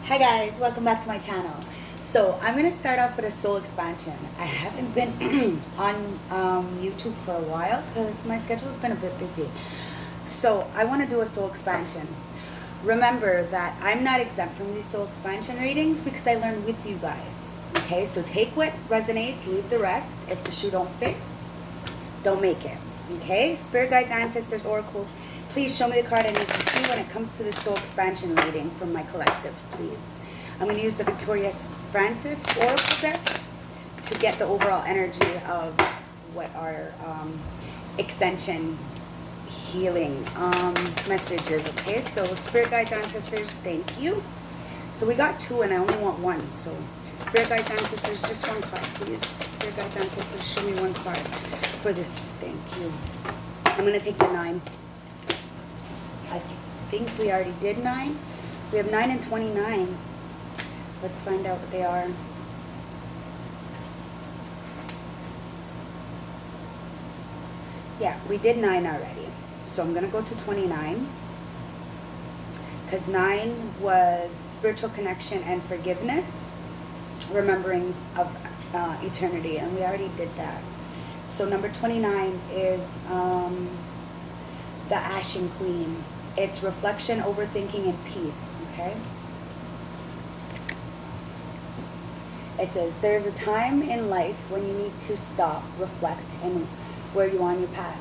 Hi guys, welcome back to my channel. So I'm gonna start off with a soul expansion. I haven't been on YouTube for a while because my schedule has been a bit busy. So I want to do a soul expansion. Remember that I'm not exempt from these soul expansion readings because I learn with you guys. Okay, so take what resonates, leave the rest. If the shoe don't fit, don't make it. Okay, spirit guides, ancestors, oracles, please show me the card I need to see when it comes to the soul expansion reading from my collective, please. I'm going to use the Victoria Francis oracle deck to get the overall energy of what our extension healing message is. Okay, so spirit guides, ancestors, thank you. So we got two and I only want one. So spirit guides, ancestors, just one card, please. Spirit guides, ancestors, show me one card for this. Thank you. I'm going to take the 9. I think we already did 9. We have 9 and 29. Let's find out what they are. Yeah, we did 9 already. So I'm going to go to 29. Because 9 was spiritual connection and forgiveness. Rememberings of eternity. And we already did that. So number 29 is the ASHEN Queen. It's reflection, overthinking, and peace. Okay? It says, there's a time in life when you need to stop, reflect, and where you are on your path.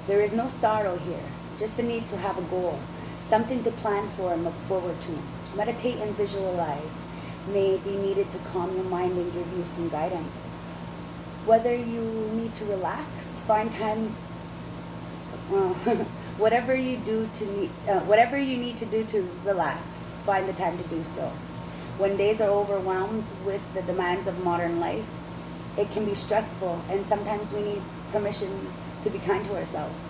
There is no sorrow here, just the need to have a goal, something to plan for and look forward to. Meditate and visualize may be needed to calm your mind and give you some guidance. Whether you need to relax, find time, whatever you need to do to relax, find the time to do so. When days are overwhelmed with the demands of modern life, it can be stressful, and sometimes we need permission to be kind to ourselves.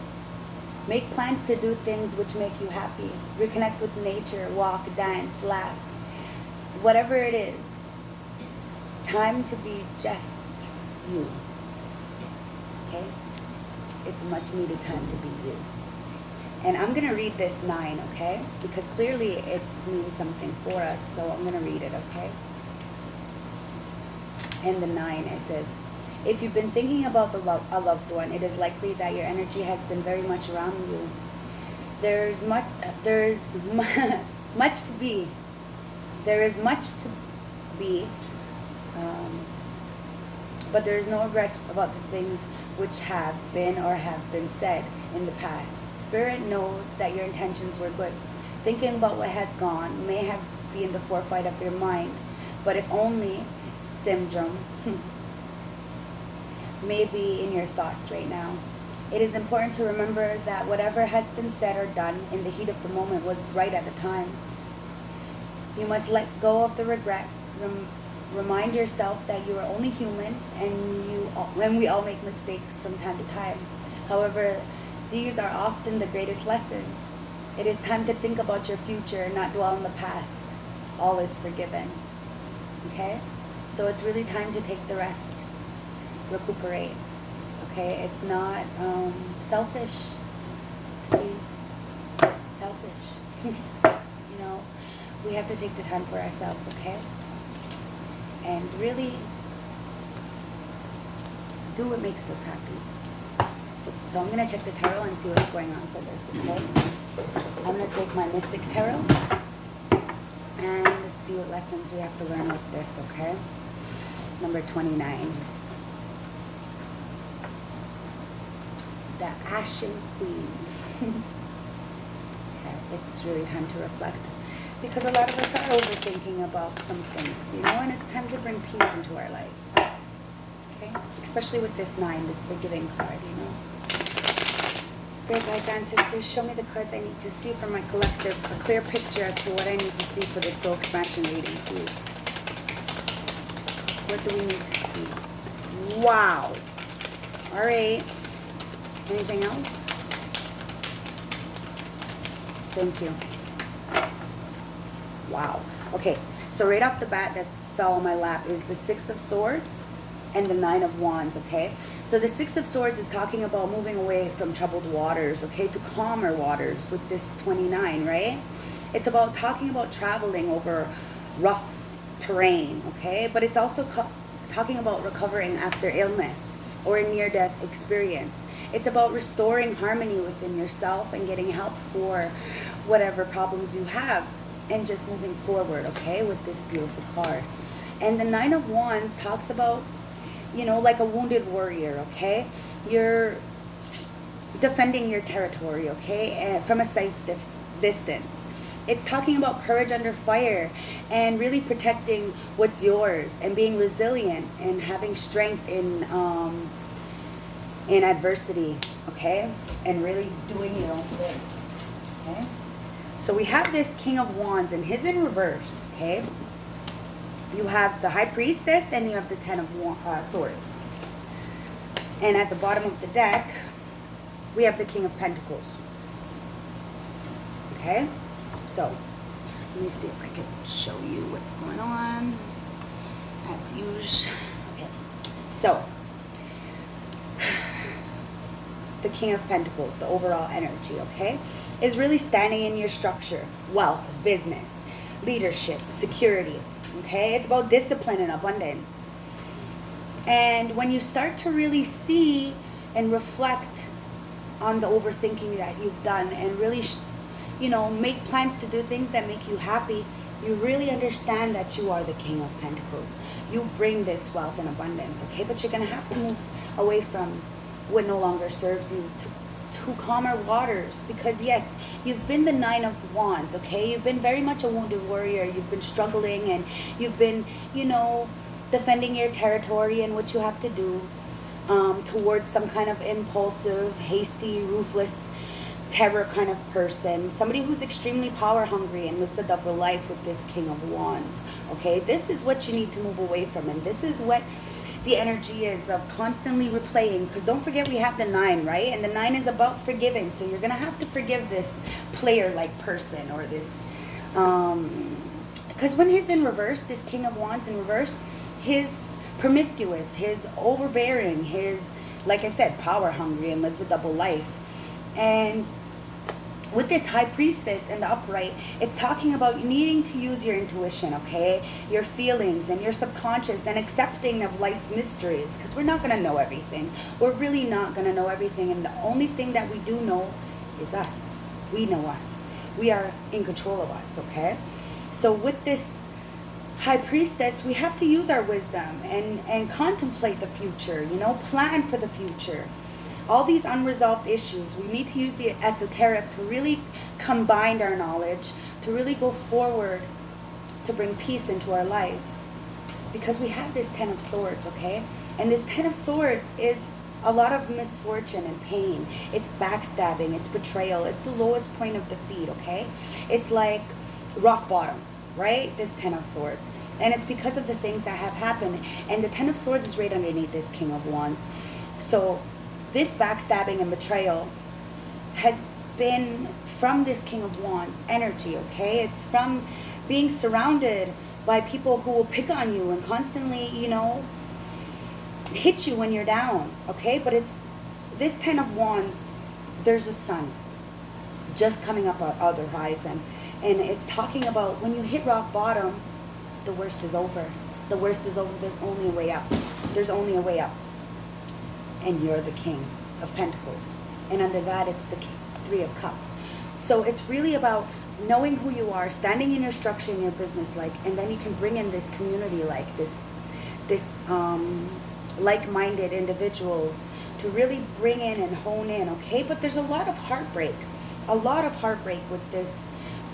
Make plans to do things which make you happy. Reconnect with nature, walk, dance, laugh. Whatever it is, time to be just you. Okay? It's much needed time to be you. And I'm going to read this 9, okay? Because clearly it means something for us, so I'm going to read it, okay? And the 9, it says, if you've been thinking about a loved one, it is likely that your energy has been very much around you. There's much to be. There is much to be, but there is no regrets about the things which have been or have been said in the past. Spirit knows that your intentions were good. Thinking about what has gone may have been the forefront of your mind, but if only syndrome may be in your thoughts right now. It is important to remember that whatever has been said or done in the heat of the moment was right at the time. You must let go of the regret. Remind yourself that you are only human and we all make mistakes from time to time. However, these are often the greatest lessons. It is time to think about your future and not dwell on the past. All is forgiven. Okay? So it's really time to take the rest. Recuperate. Okay? It's not selfish to be selfish. You know, we have to take the time for ourselves, okay? And really do what makes us happy. So I'm going to check the tarot and see what's going on for this, okay? I'm going to take my Mystic Tarot and see what lessons we have to learn with this, okay? Number 29. The ASHEN Queen. Yeah, it's really time to reflect. Because a lot of us are overthinking about some things, you know, and it's time to bring peace into our lives. Okay? Especially with this 9, this forgiving card, you know. Spirit guides, ancestors, show me the cards I need to see from my collective. A clear picture as to what I need to see for this soul expansion reading, please. What do we need to see? Wow. Alright. Anything else? Thank you. Wow. Okay, so right off the bat that fell on my lap is the 6 of Swords and the 9 of Wands, okay? So the 6 of Swords is talking about moving away from troubled waters, okay, to calmer waters with this 29, right? It's about talking about traveling over rough terrain, okay? But it's also talking about recovering after illness or a near-death experience. It's about restoring harmony within yourself and getting help for whatever problems you have and just moving forward, okay, with this beautiful card. And the Nine of Wands talks about, you know, like a wounded warrior, okay? You're defending your territory, okay, from a safe distance. It's talking about courage under fire and really protecting what's yours and being resilient and having strength in adversity, okay, and really doing your own thing, okay. So we have this King of Wands, and he's in reverse, okay. You have the High Priestess and you have the Ten of Swords. And at the bottom of the deck, we have the King of Pentacles. Okay? So, let me see if I can show you what's going on. As usual. Okay. So, the King of Pentacles, the overall energy, okay, is really standing in your structure, wealth, business, leadership, security, okay? It's about discipline and abundance. And when you start to really see and reflect on the overthinking that you've done and really, you know, make plans to do things that make you happy, you really understand that you are the King of Pentacles. You bring this wealth and abundance, okay? But you're going to have to move away from what no longer serves you to calmer waters, because yes, you've been the Nine of Wands, okay? You've been very much a wounded warrior. You've been struggling and you've been, you know, defending your territory and what you have to do towards some kind of impulsive, hasty, ruthless, terror kind of person. Somebody who's extremely power hungry and lives a double life with this King of Wands, okay? This is what you need to move away from, and this is what the energy is of constantly replaying, because don't forget we have the 9, right? And the 9 is about forgiving, so you're gonna have to forgive this player-like person, or this because when he's in reverse, this King of Wands in reverse, his promiscuous, his overbearing, his, like I said, power hungry and lives a double life. And with this High Priestess and the upright, it's talking about needing to use your intuition, okay? Your feelings and your subconscious, and accepting of life's mysteries, because we're not going to know everything. We're really not going to know everything, and the only thing that we do know is us. We know us. We are in control of us, okay? So with this High Priestess, we have to use our wisdom and contemplate the future, you know, plan for the future. All these unresolved issues, we need to use the esoteric to really combine our knowledge, to really go forward, to bring peace into our lives. Because we have this Ten of Swords, okay? And this Ten of Swords is a lot of misfortune and pain. It's backstabbing, it's betrayal, it's the lowest point of defeat, okay? It's like rock bottom, right? This Ten of Swords. And it's because of the things that have happened. And the Ten of Swords is right underneath this King of Wands. So this backstabbing and betrayal has been from this King of Wands energy, okay? It's from being surrounded by people who will pick on you and constantly, you know, hit you when you're down, okay? But it's this Ten of Wands, there's a sun just coming up on the horizon. And it's talking about when you hit rock bottom, the worst is over. The worst is over. There's only a way up. There's only a way up. And you're the King of Pentacles. And under that, it's the Three of Cups. So it's really about knowing who you are, standing in your structure in your business, like, and then you can bring in this community, like this like-minded individuals to really bring in and hone in, okay? But there's a lot of heartbreak with this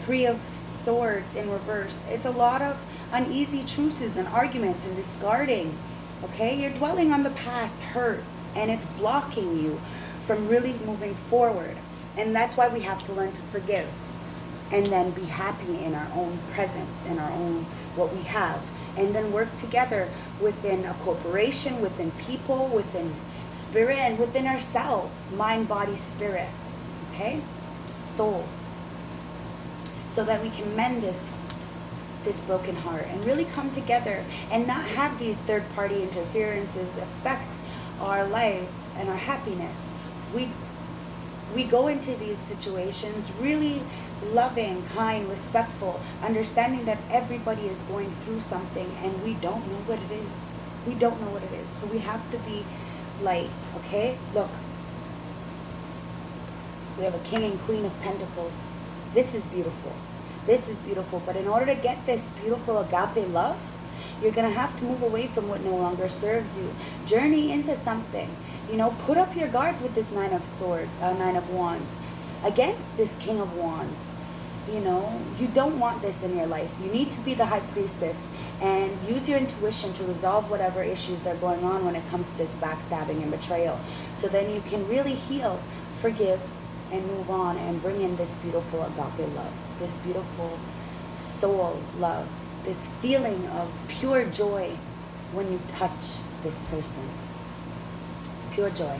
Three of Swords in reverse. It's a lot of uneasy truces and arguments and discarding, okay? You're dwelling on the past hurts, and it's blocking you from really moving forward. And that's why we have to learn to forgive and then be happy in our own presence, in our own, what we have, and then work together within a corporation, within people, within spirit, and within ourselves, mind, body, spirit, okay? Soul. So that we can mend this broken heart and really come together and not have these third-party interferences affect our lives and our happiness. We go into these situations really loving, kind, respectful, understanding that everybody is going through something and we don't know what it is. We don't know what it is. So we have to be light, okay? Look, we have a King and Queen of Pentacles. This is beautiful. This is beautiful. But in order to get this beautiful agape love, you're going to have to move away from what no longer serves you. Journey into something. You know, put up your guards with this Nine of Wands against this King of Wands. You know, you don't want this in your life. You need to be the High Priestess and use your intuition to resolve whatever issues are going on when it comes to this backstabbing and betrayal. So then you can really heal, forgive, and move on and bring in this beautiful agape love, this beautiful soul love, this feeling of pure joy when you touch this person. Pure joy.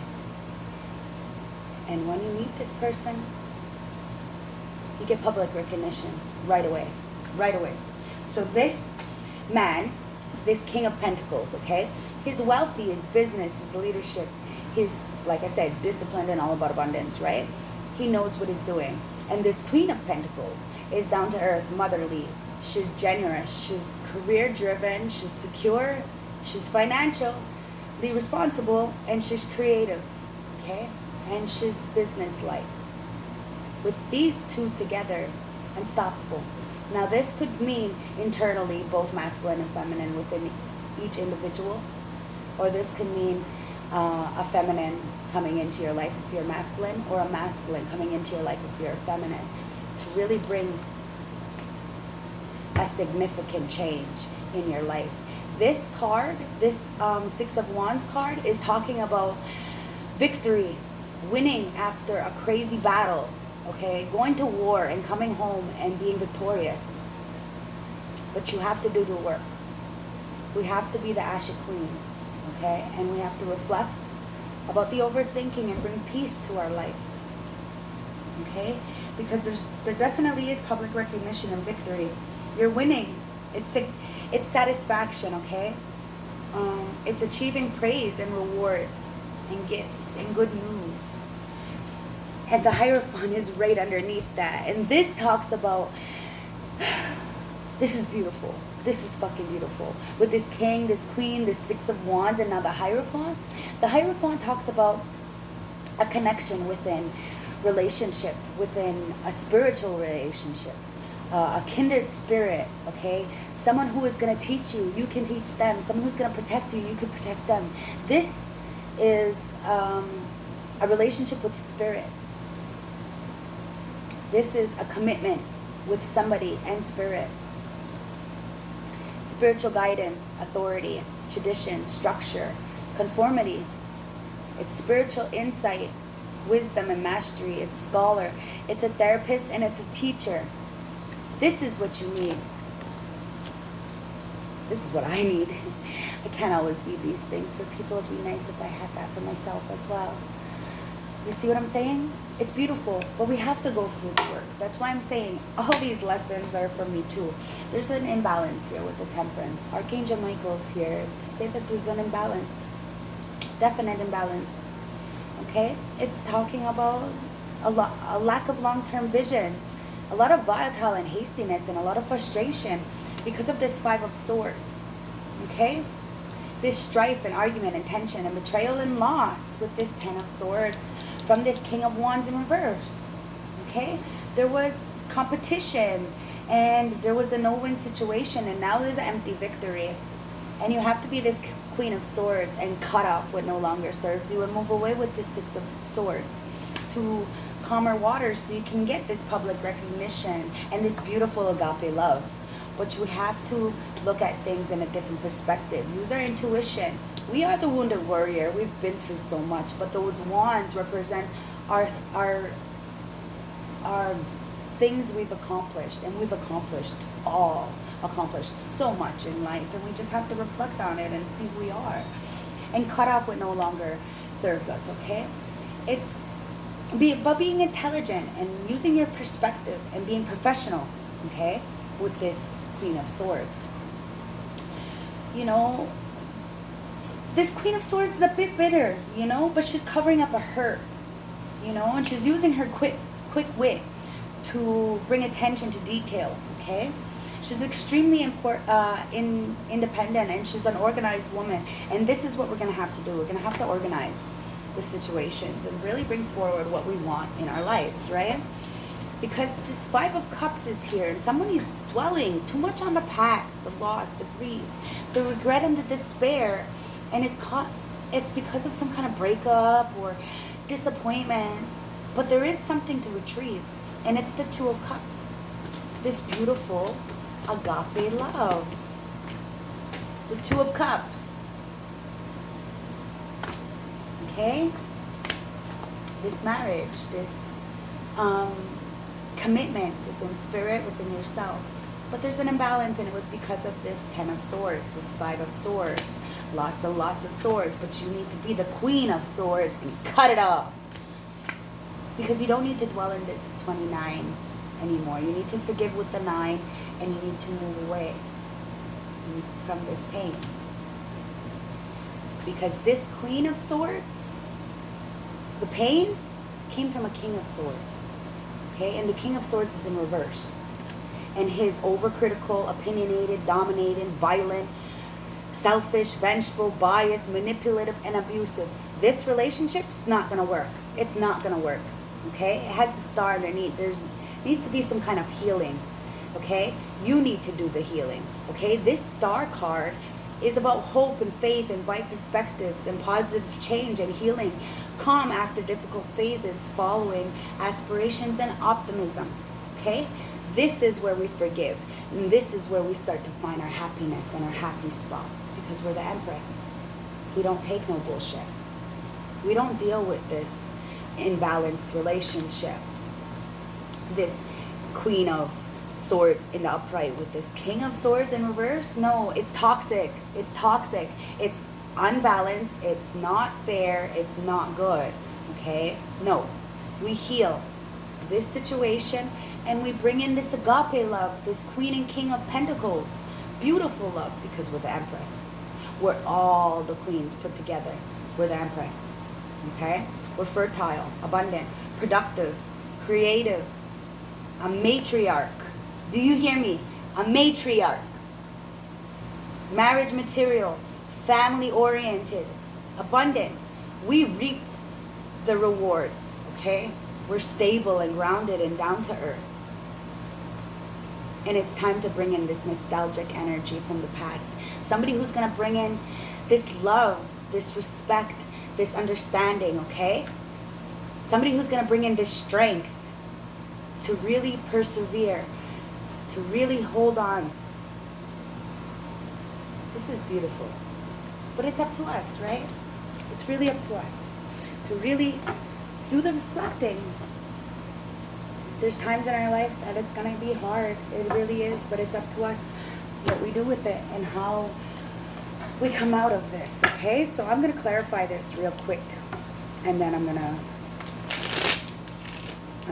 And when you meet this person, you get public recognition right away. Right away. So this man, this King of Pentacles, okay? He's wealthy, his business, his leadership. He's, like I said, disciplined and all about abundance, right? He knows what he's doing. And this Queen of Pentacles is down to earth, motherly. She's generous. She's career driven. She's secure. She's financially responsible. And she's creative, okay? And she's business-like. With these two together, unstoppable. Now this could mean internally both masculine and feminine within each individual, or this could mean a feminine coming into your life if you're masculine, or a masculine coming into your life if you're feminine, to really bring a significant change in your life. This card, this Six of Wands card, is talking about victory, winning after a crazy battle. Okay, going to war and coming home and being victorious. But you have to do the work. We have to be the ASHEN Queen, okay? And we have to reflect about the overthinking and bring peace to our lives, okay? Because there definitely is public recognition and victory. You're winning. It's satisfaction, okay? It's achieving praise and rewards and gifts and good news. And the Hierophant is right underneath that. And this talks about, this is beautiful. This is fucking beautiful. With this king, this queen, this Six of Wands, and now the Hierophant. The Hierophant talks about a connection within relationship, within a spiritual relationship, a kindred spirit, okay? Someone who is going to teach you, you can teach them. Someone who's going to protect you, you can protect them. This is a relationship with spirit. This is a commitment with somebody and spirit. Spiritual guidance, authority, tradition, structure, conformity. It's spiritual insight, wisdom and mastery. It's a scholar. It's a therapist and it's a teacher. This is what you need. This is what I need. I can't always be these things for people. It'd be nice if I had that for myself as well. You see what I'm saying? It's beautiful, but we have to go through the work. That's why I'm saying all these lessons are for me too. There's an imbalance here with the Temperance. Archangel Michael's here to say that there's an imbalance. Definite imbalance. Okay? It's talking about a lack of long-term vision. A lot of volatile and hastiness and a lot of frustration because of this Five of Swords. Okay? This strife and argument and tension and betrayal and loss with this Ten of Swords from this King of Wands in reverse. Okay? There was competition and there was a no-win situation, and now there's an empty victory. And you have to be this Queen of Swords and cut off what no longer serves you and move away with this Six of Swords to calmer waters so you can get this public recognition and this beautiful agape love. But you have to look at things in a different perspective. Use our intuition. We are the wounded warrior. We've been through so much, but those wands represent our things we've accomplished, and we've accomplished so much in life, and we just have to reflect on it and see who we are and cut off what no longer serves us. Okay? But being intelligent and using your perspective and being professional, okay, with this Queen of Swords. You know, this Queen of Swords is a bit bitter, you know, but she's covering up a hurt, you know, and she's using her quick wit to bring attention to details, okay? She's extremely independent, and she's an organized woman. And this is what we're going to have to do. We're going to have to organize the situations and really bring forward what we want in our lives, right? Because this Five of Cups is here, and somebody's dwelling too much on the past, the loss, the grief, the regret, and the despair. And it's because of some kind of breakup or disappointment. But there is something to retrieve, and it's the Two of Cups. This beautiful agape love. The Two of Cups. Okay? This marriage, this commitment within spirit, within yourself. But there's an imbalance, and it was because of this Ten of Swords, this Five of Swords. Lots and lots of swords, but you need to be the Queen of Swords and cut it off. Because you don't need to dwell in this 29 anymore. You need to forgive with the 9, and you need to move away from this pain. Because this Queen of Swords, the pain came from a King of Swords. Okay, and the King of Swords is in reverse. And his overcritical, opinionated, dominating, violent, selfish, vengeful, biased, manipulative, and abusive. This relationship is not going to work. It's not going to work. Okay? It has the star underneath. There needs to be some kind of healing. Okay? You need to do the healing. Okay? This star card is about hope and faith and bright perspectives and positive change and healing. Calm after difficult phases, following aspirations and optimism. Okay? This is where we forgive. And this is where we start to find our happiness and our happy spot. Because we're the Empress. We don't take no bullshit. We don't deal with this imbalanced relationship. This Queen of Swords in the upright with this King of Swords in reverse. No, it's toxic. It's toxic. It's unbalanced. It's not fair. It's not good. Okay? No. We heal this situation, and we bring in this agape love, this Queen and King of Pentacles. Beautiful love, because we're the Empress. We're all the queens put together. We're the Empress. Okay? We're fertile, abundant, productive, creative, a matriarch. Do you hear me? A matriarch. Marriage material, family oriented, abundant. We reap the rewards. Okay? We're stable and grounded and down to earth. And it's time to bring in this nostalgic energy from the past. Somebody who's going to bring in this love, this respect, this understanding, okay? Somebody who's going to bring in this strength to really persevere, to really hold on. This is beautiful. But it's up to us, right? It's really up to us to really do the reflecting. There's times in our life that it's going to be hard. It really is. But it's up to us what we do with it and how we come out of this. Okay? So I'm going to clarify this real quick. And then I'm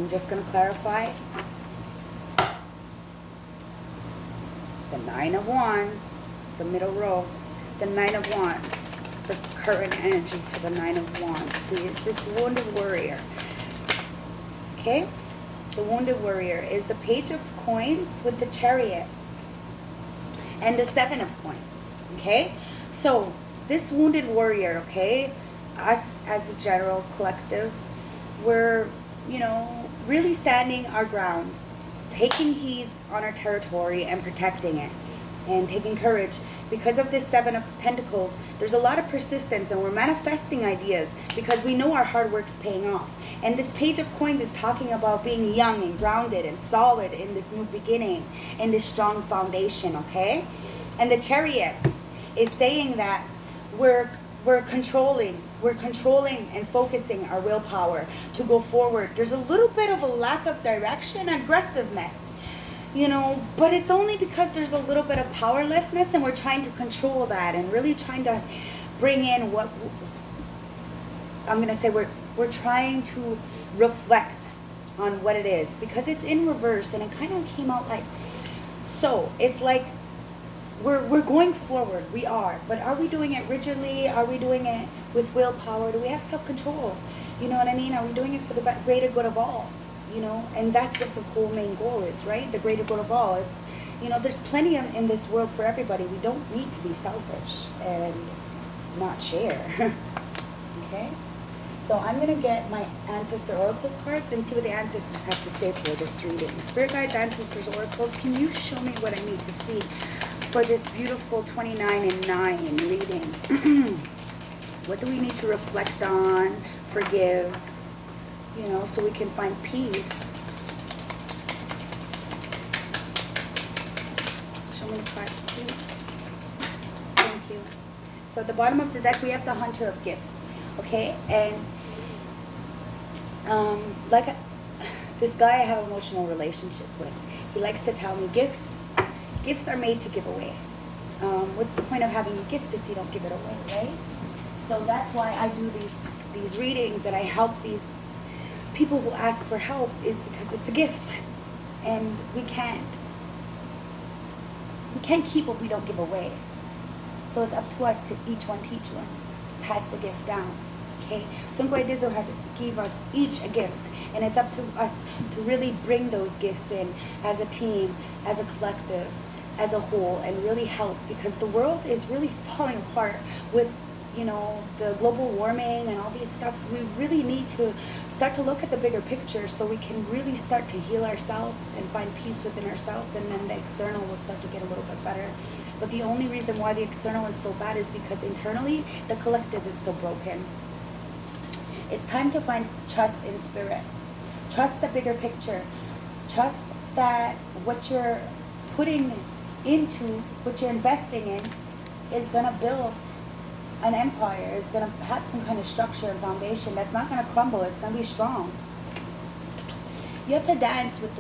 just going to clarify the Nine of Wands. It's the middle row. The Nine of Wands. The current energy for the Nine of Wands. Please. This Wounded Warrior. Okay? The Wounded Warrior is the Page of Coins with the Chariot and the Seven of Coins. Okay? So, this Wounded Warrior, okay, us as a general collective, we're, really standing our ground, taking heed on our territory and protecting it, and taking courage. Because of this Seven of Pentacles, there's a lot of persistence, and we're manifesting ideas because we know our hard work's paying off. And this Page of Coins is talking about being young and grounded and solid in this new beginning, in this strong foundation, okay? And the Chariot is saying that we're controlling and focusing our willpower to go forward. There's a little bit of a lack of direction, aggressiveness, but it's only because there's a little bit of powerlessness, and we're trying to control that and really trying to bring in what I'm going to say. We're trying to reflect on what it is, because it's in reverse, and it kind of came out like, so it's like we're going forward. We are, but are we doing it rigidly? Are we doing it with willpower? Do we have self-control? You know what I mean? Are we doing it for the greater good of all? you know, and that's what the whole main goal is, right? The greater good of all. It's, you know, there's plenty in this world for everybody. We don't need to be selfish and not share. Okay? So I'm going to get my ancestor oracle cards and see what the ancestors have to say for this reading. Spirit guides, ancestors, oracles, can you show me what I need to see for this beautiful 29 and 9 reading? What do we need to reflect on, forgive, you know, so we can find peace? Show me the card, please. Thank you. So at the bottom of the deck, we have the Hunter of Gifts. Okay, and like this guy I have an emotional relationship with. He likes to tell me gifts are made to give away. What's the point of having a gift if you don't give it away, right? So that's why I do these readings and I help these people who ask for help, is because it's a gift, and we can't keep what we don't give away. So it's up to us to each one teach one. Pass the gift down. Okay, Sungwai Dizo had gave us each a gift, and it's up to us to really bring those gifts in as a team, as a collective, as a whole, and really help, because the world is really falling apart with, you know, the global warming and all these stuff. So we really need to start to look at the bigger picture so we can really start to heal ourselves and find peace within ourselves, and then the external will start to get a little bit better. But the only reason why the external is so bad is because internally the collective is so broken. It's time to find trust in spirit. Trust the bigger picture. Trust that what you're putting into, what you're investing in, is going to build an empire, is going to have some kind of structure and foundation that's not going to crumble. It's going to be strong. You have to dance with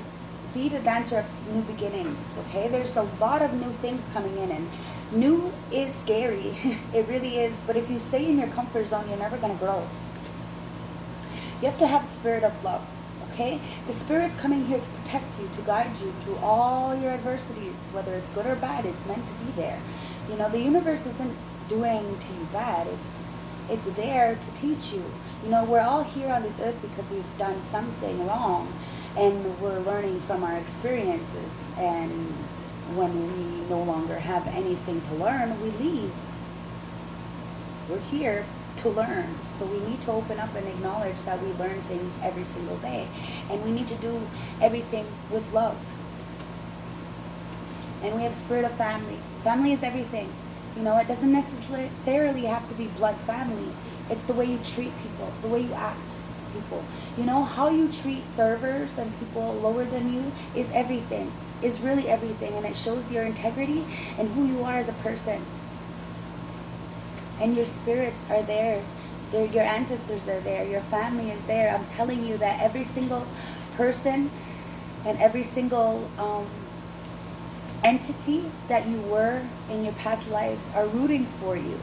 be the dancer of new beginnings, okay? There's a lot of new things coming in, and new is scary. It really is. But if you stay in your comfort zone, you're never going to grow. You have to have a spirit of love, okay? The spirit's coming here to protect you, to guide you through all your adversities, whether it's good or bad. It's meant to be there. You know, the universe isn't doing to you bad. It's there to teach you. You know, we're all here on this earth because we've done something wrong, and we're learning from our experiences. And when we no longer have anything to learn, we leave. We're here to learn. So we need to open up and acknowledge that we learn things every single day. And we need to do everything with love. And we have spirit of family. Family is everything. You know, it doesn't necessarily have to be blood family. It's the way you treat people, the way you act to people. You know, how you treat servers and people lower than you is everything, is really everything. And it shows your integrity and who you are as a person. And your spirits are there. Your ancestors are there. Your family is there. I'm telling you that every single person and every single entity that you were in your past lives are rooting for you.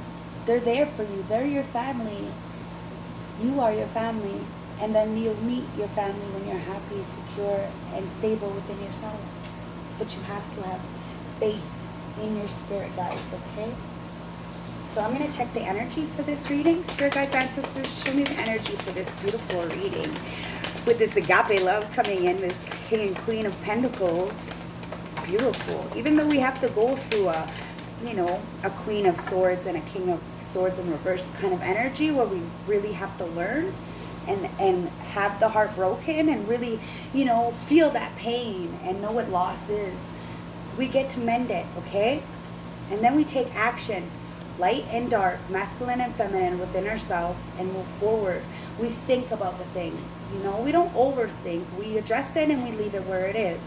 They're there for you. They're your family. You are your family. And then you'll meet your family when you're happy, secure, and stable within yourself. But you have to have faith in your spirit guides, okay? So I'm going to check the energy for this reading. Spirit guides, ancestors, show me the energy for this beautiful reading. With this agape love coming in, this King and Queen of Pentacles. It's beautiful. Even though we have to go through a Queen of Swords and a King of Swords in reverse kind of energy, where we really have to learn and have the heart broken and really, feel that pain and know what loss is. We get to mend it, okay? And then we take action. Light and dark, masculine and feminine within ourselves, and move forward. We think about the things, we don't overthink. We address it and we leave it where it is.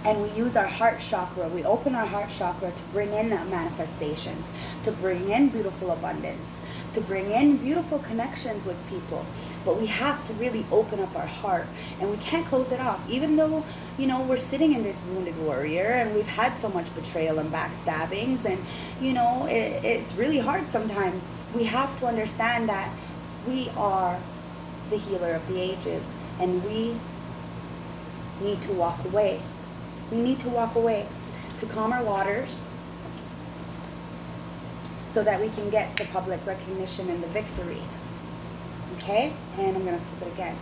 And we use our heart chakra. We open our heart chakra to bring in manifestations, to bring in beautiful abundance, to bring in beautiful connections with people. But we have to really open up our heart, and we can't close it off. Even though, we're sitting in this wounded warrior, and we've had so much betrayal and backstabbings, and, it's really hard sometimes. We have to understand that we are the healer of the ages, and we need to walk away. We need to walk away to calm our waters so that we can get the public recognition and the victory. Okay? And I'm going to flip it again.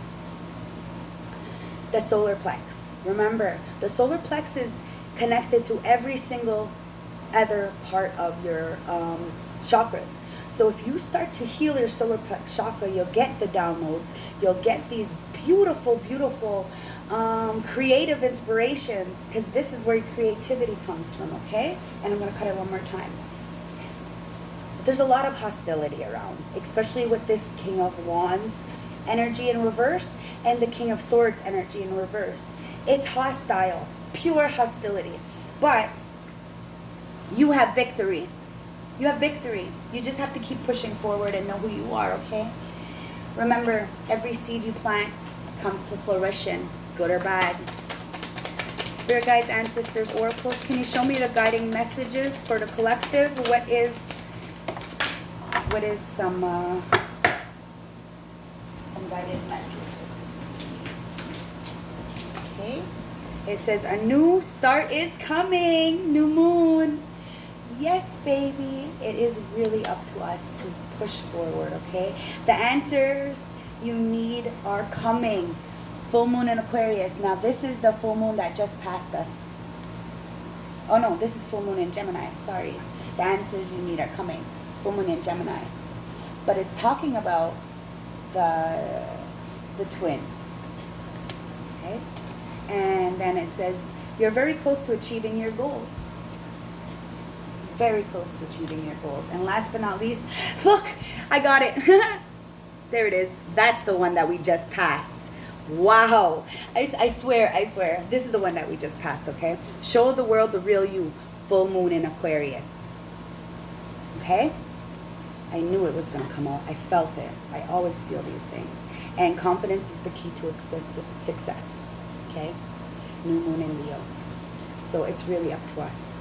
the solar plex. Remember, the solar plex is connected to every single other part of your chakras. So if you start to heal your solar plex chakra, you'll get the downloads. You'll get these beautiful, beautiful creative inspirations, because this is where your creativity comes from, okay? And I'm going to cut it one more time. There's a lot of hostility around, especially with this King of Wands energy in reverse and the King of Swords energy in reverse. It's hostile, pure hostility. But you have victory. You have victory. You just have to keep pushing forward and know who you are, okay? Remember, every seed you plant comes to fruition, good or bad. Spirit guides, ancestors, oracles, can you show me the guiding messages for the collective? What is some guided messages? Okay. It says a new start is coming. New moon. Yes, baby. It is really up to us to push forward, okay? The answers you need are coming. Full moon in Aquarius. Now, this is the full moon that just passed us. Oh, no. This is full moon in Gemini. Sorry. The answers you need are coming. Full moon in Gemini. But it's talking about the twin. Okay? And then it says, you're very close to achieving your goals. Very close to achieving your goals. And last but not least, look, I got it. There it is. That's the one that we just passed. Wow. I swear. This is the one that we just passed, okay? Show the world the real you. Full moon in Aquarius. Okay? I knew it was going to come out. I felt it. I always feel these things. And confidence is the key to success. Okay? New moon in Leo. So it's really up to us.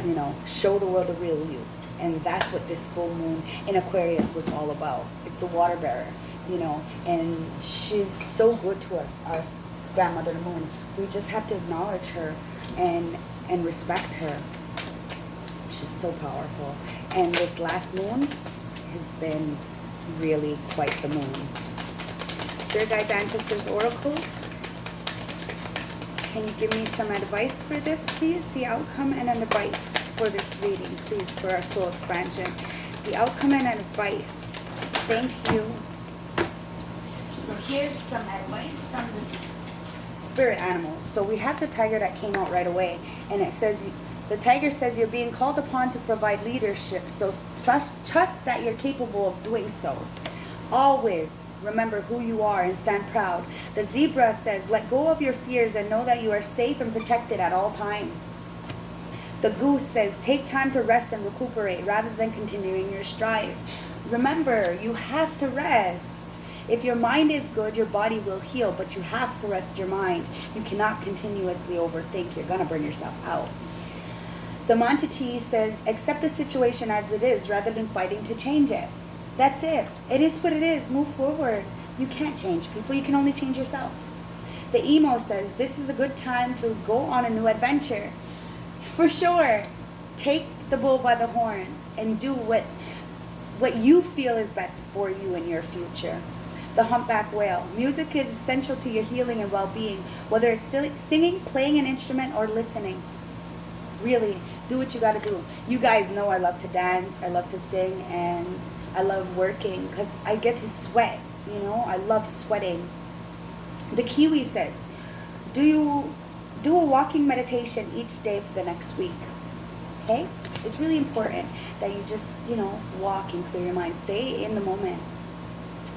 You know, show the world the real you. And that's what this full moon in Aquarius was all about. It's the water bearer, you know, and she's so good to us, our grandmother the moon. We just have to acknowledge her and respect her. She's so powerful. And this last moon has been really quite the moon. Spirit guides, ancestors, oracles. Can you give me some advice for this, please? The outcome and an advice for this reading, please, for our soul expansion. The outcome and advice. Thank you. So here's some advice from the spirit animals. So we have the tiger that came out right away, and it says, the tiger says you're being called upon to provide leadership. So trust that you're capable of doing so. Always remember who you are and stand proud. The zebra says, let go of your fears and know that you are safe and protected at all times. The goose says, take time to rest and recuperate rather than continuing your strive. Remember, you have to rest. If your mind is good, your body will heal, but you have to rest your mind. You cannot continuously overthink. You're going to burn yourself out. The Monte says, accept the situation as it is rather than fighting to change it. That's it. It is what it is. Move forward. You can't change people. You can only change yourself. The emo says, this is a good time to go on a new adventure. For sure. Take the bull by the horns and do what you feel is best for you and your future. The humpback whale. Music is essential to your healing and well-being, whether it's singing, playing an instrument, or listening. Really, do what you got to do. You guys know I love to dance, I love to sing, and I love working because I get to sweat, you know. I love sweating. The kiwi says, do a walking meditation each day for the next week. Okay? It's really important that you just, you know, walk and clear your mind. Stay in the moment.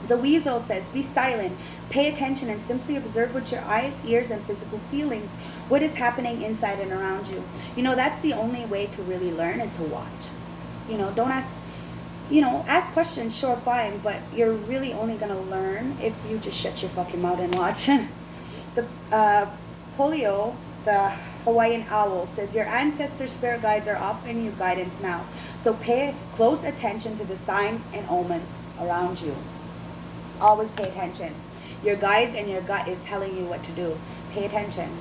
The weasel says, be silent, pay attention, and simply observe with your eyes, ears, and physical feelings what is happening inside and around you. You know, that's the only way to really learn, is to watch. You know, don't ask. You know, ask questions, sure, fine, but you're really only going to learn if you just shut your fucking mouth and watch. The polio, the Hawaiian owl, says your ancestor spirit guides are offering you guidance now. So pay close attention to the signs and omens around you. Always pay attention. Your guides and your gut is telling you what to do. Pay attention.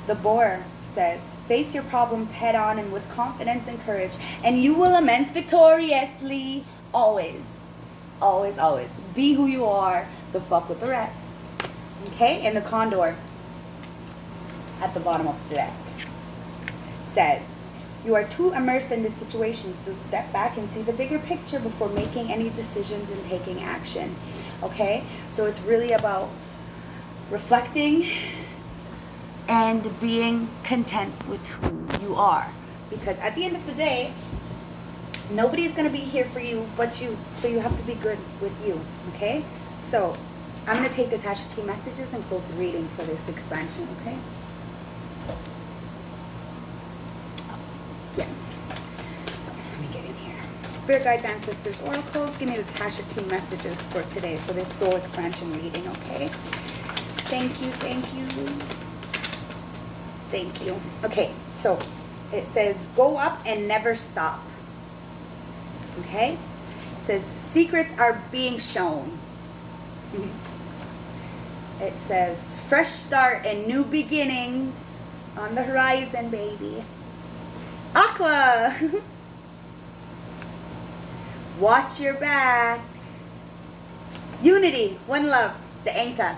The boar says, face your problems head on and with confidence and courage, and you will immense victoriously. Always. Always, always. Be who you are. The fuck with the rest. Okay? And the condor. at the bottom of the deck says, you are too immersed in this situation, so step back and see the bigger picture before making any decisions and taking action. Okay? So it's really about reflecting and being content with who you are. Because at the end of the day, nobody's going to be here for you but you. So you have to be good with you. Okay? So I'm going to take the ASHEN messages and close the reading for this expansion. Okay? Yeah. So let me get in here. Spirit guides, ancestors, oracles, give me the ASHEN messages for today for this soul expansion reading. Okay? Thank you, thank you. Thank you. Okay, so it says, go up and never stop. Okay? It says, secrets are being shown. It says, fresh start and new beginnings on the horizon, baby. Aqua! Watch your back. Unity, one love, the anchor.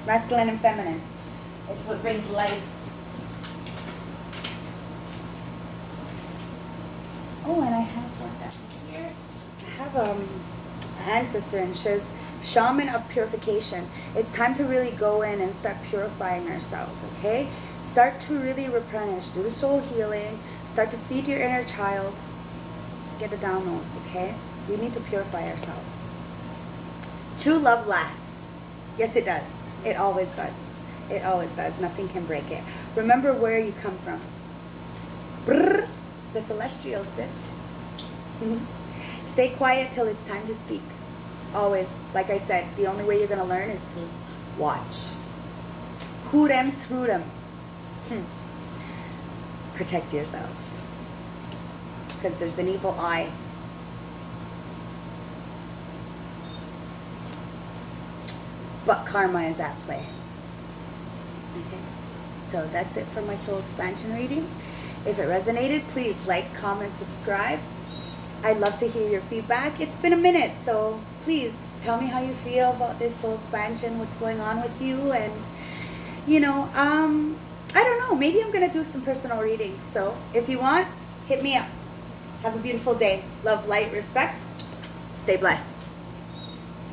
Masculine and feminine. It's what brings life. Oh, and I have one down here. I have an ancestor, and it says, shaman of purification. It's time to really go in and start purifying ourselves, okay? Start to really replenish, do the soul healing, start to feed your inner child, get the downloads, okay? We need to purify ourselves. True love lasts. Yes, it does. It always does. It always does. Nothing can break it. Remember where you come from. Brrr, the celestials, bitch. Stay quiet till it's time to speak. Always. Like I said, the only way you're going to learn is to watch. Hurem shrudem. Protect yourself. Because there's an evil eye. But karma is at play. Okay, so that's it for my soul expansion reading. If it resonated, please like, comment, subscribe. I'd love to hear your feedback. It's been a minute, so please tell me how you feel about this soul expansion, what's going on with you, and you know, I don't know, maybe I'm gonna do some personal readings. So if you want, hit me up. Have a beautiful day. Love, light, respect. Stay blessed.